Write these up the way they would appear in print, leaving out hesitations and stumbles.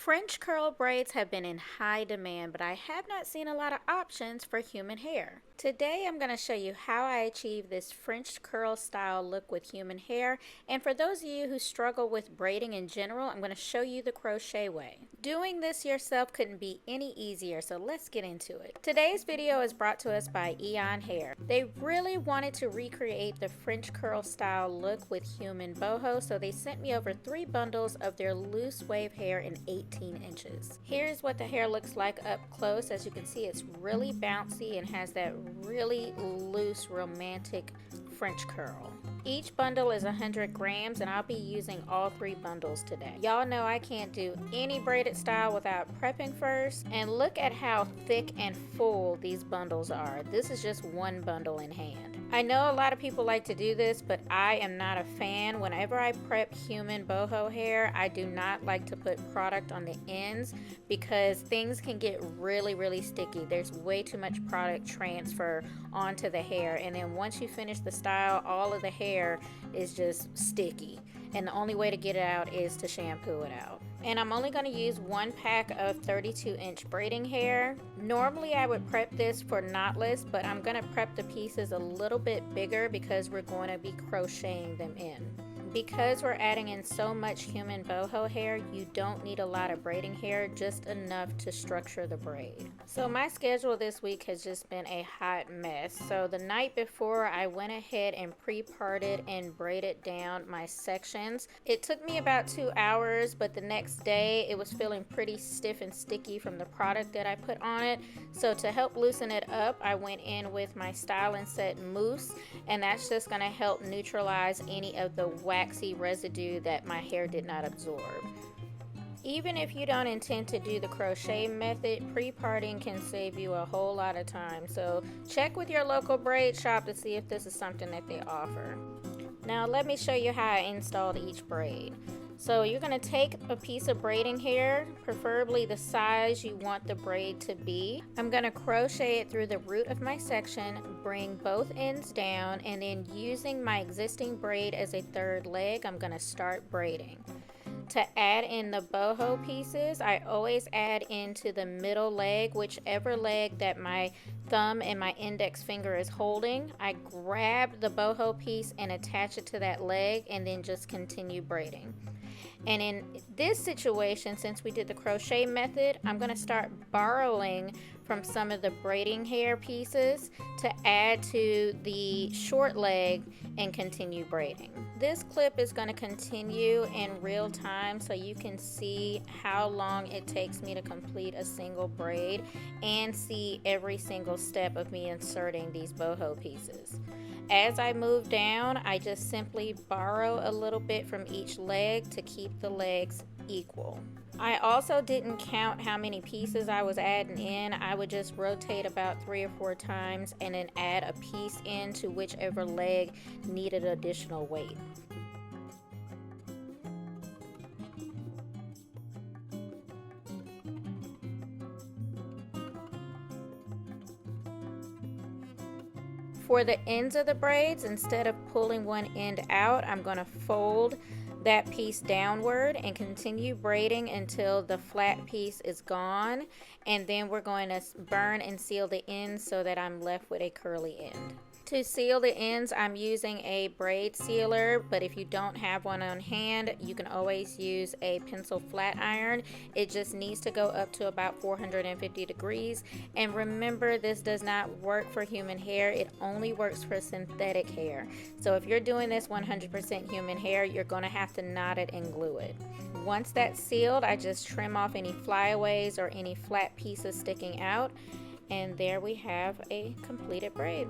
French curl braids have been in high demand, but I have not seen a lot of options for human hair. Today I'm going to show you how I achieve this French curl style look with human hair, and for those of you who struggle with braiding in general, I'm going to show you the crochet way. Doing this yourself couldn't be any easier, so let's get into it. Today's video is brought to us by EayonHair. They really wanted to recreate the French curl style look with human boho, so they sent me over 3 bundles of their loose wave hair in 18 inches. Here's what the hair looks like up close. As you can see, it's really bouncy and has that really loose, romantic French curl. Each bundle is 100 grams and I'll be using all 3 bundles today. Y'all know I can't do any braided style without prepping first, and look at how thick and full these bundles are. This is just one bundle in hand. I know a lot of people like to do this, but I am not a fan. Whenever I prep human boho hair, I do not like to put product on the ends because things can get really sticky. There's way too much product transfer onto the hair, and then once you finish the style, all of the hair is just sticky, and the only way to get it out is to shampoo it out. And I'm only going to use 1 pack of 32-inch braiding hair. Normally I would prep this for knotless, but I'm going to prep the pieces a little bit bigger because we're going to be crocheting them in. Because we're adding in so much human boho hair, you don't need a lot of braiding hair, just enough to structure the braid. So my schedule this week has just been a hot mess. So the night before, I went ahead and pre-parted and braided down my sections. It took me about 2 hours, but the next day it was feeling pretty stiff and sticky from the product that I put on it. So to help loosen it up, I went in with my Style and Set mousse, and that's just going to help neutralize any of the waxy residue that my hair did not absorb. Even if you don't intend to do the crochet method, pre-parting can save you a whole lot of time. So check with your local braid shop to see if this is something that they offer. Now let me show you how I installed each braid. So you're going to take a piece of braiding hair, preferably the size you want the braid to be. I'm going to crochet it through the root of my section, bring both ends down, and then using my existing braid as a third leg, I'm going to start braiding. To add in the boho pieces, I always add into the middle leg, whichever leg that my thumb and my index finger is holding. I grab the boho piece and attach it to that leg and then just continue braiding. And in this situation, since we did the crochet method, I'm going to start borrowing from some of the braiding hair pieces to add to the short leg and continue braiding. This clip is going to continue in real time so you can see how long it takes me to complete a single braid and see every single step of me inserting these boho pieces. As I move down, I just simply borrow a little bit from each leg to keep the legs equal. I also didn't count how many pieces I was adding in. I would just rotate about 3 or 4 times and then add a piece in to whichever leg needed additional weight. For the ends of the braids, instead of pulling one end out, I'm going to fold that piece downward and continue braiding until the flat piece is gone, and then we're going to burn and seal the ends so that I'm left with a curly end. To seal the ends, I'm using a braid sealer, but if you don't have one on hand, you can always use a pencil flat iron. It just needs to go up to about 450 degrees. And remember, this does not work for human hair. It only works for synthetic hair. So if you're doing this 100% human hair, you're going to have to knot it and glue it. Once that's sealed, I just trim off any flyaways or any flat pieces sticking out. And there we have a completed braid.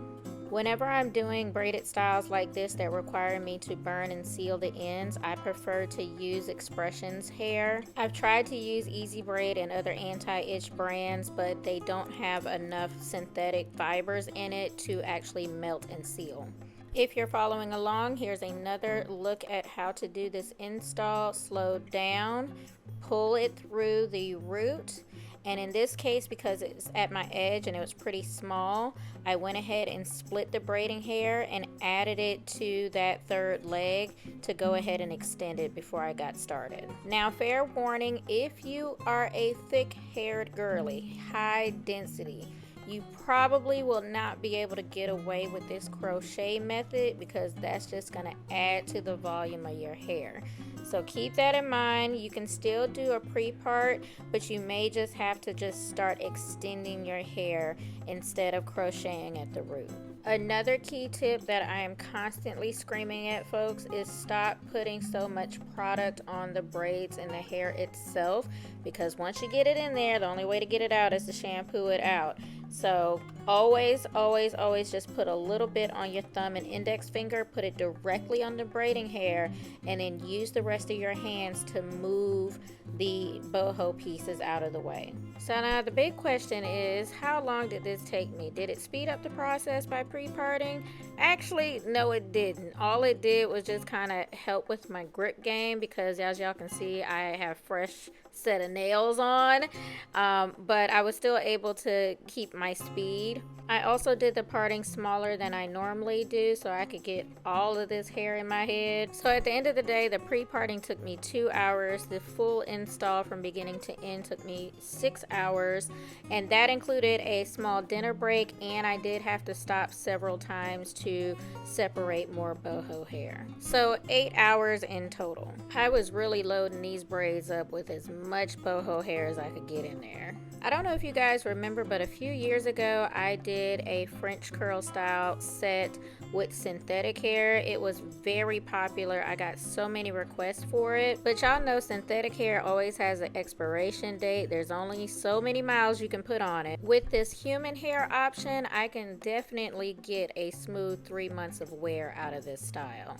Whenever I'm doing braided styles like this that require me to burn and seal the ends, I prefer to use Expressions hair. I've tried to use Easy Braid and other anti-itch brands, but they don't have enough synthetic fibers in it to actually melt and seal. If you're following along, here's another look at how to do this install. Slow down, pull it through the root, And in this case, because it's at my edge and it was pretty small, I went ahead and split the braiding hair and added it to that third leg to go ahead and extend it before I got started. Now, fair warning, if you are a thick-haired girly, high density, you probably will not be able to get away with this crochet method because that's just going to add to the volume of your hair. So keep that in mind. You can still do a pre-part, but you may just have to just start extending your hair instead of crocheting at the root. Another key tip that I am constantly screaming at folks is stop putting so much product on the braids and the hair itself, because once you get it in there, the only way to get it out is to shampoo it out. So always just put a little bit on your thumb and index finger, put it directly on the braiding hair, and then use the rest of your hands to move the boho pieces out of the way. So now the big question is, how long did this take me? Did it speed up the process by pre-parting? Actually, no, it didn't. All it did was just kind of help with my grip game, because as y'all can see, I have fresh set of nails on, but I was still able to keep my speed. I also did the parting smaller than I normally do so I could get all of this hair in my head. So at the end of the day, the pre-parting took me 2 hours. The full install from beginning to end took me 6 hours, and that included a small dinner break, and I did have to stop several times to separate more boho hair. So 8 hours in total. I was really loading these braids up with as much boho hair as I could get in there. I don't know if you guys remember, but a few years ago I did a French curl style set with synthetic hair. It was very popular. I got so many requests for it, but y'all know synthetic hair always has an expiration date. There's only so many miles you can put on it. With this human hair option, I can definitely get a smooth 3 months of wear out of this style.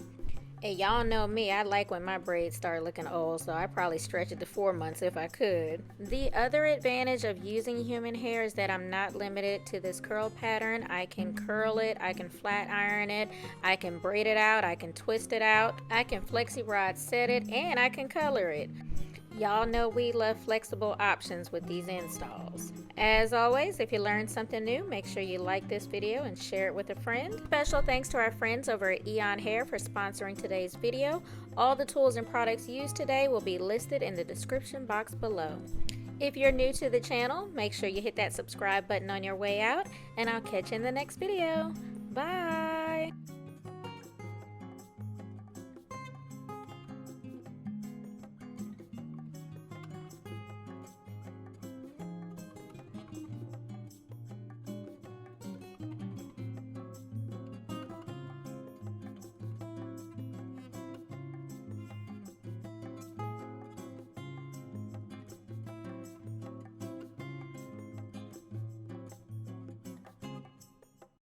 And y'all know me, I like when my braids start looking old, so I probably stretch it to 4 months if I could. The other advantage of using human hair is that I'm not limited to this curl pattern. I can curl it, I can flat iron it, I can braid it out, I can twist it out, I can flexi rod set it, and I can color it. Y'all know we love flexible options with these installs. As always, if you learned something new, make sure you like this video and share it with a friend. Special thanks to our friends over at EayonHair for sponsoring today's video. All the tools and products used today will be listed in the description box below. If you're new to the channel, make sure you hit that subscribe button on your way out, and I'll catch you in the next video. Bye!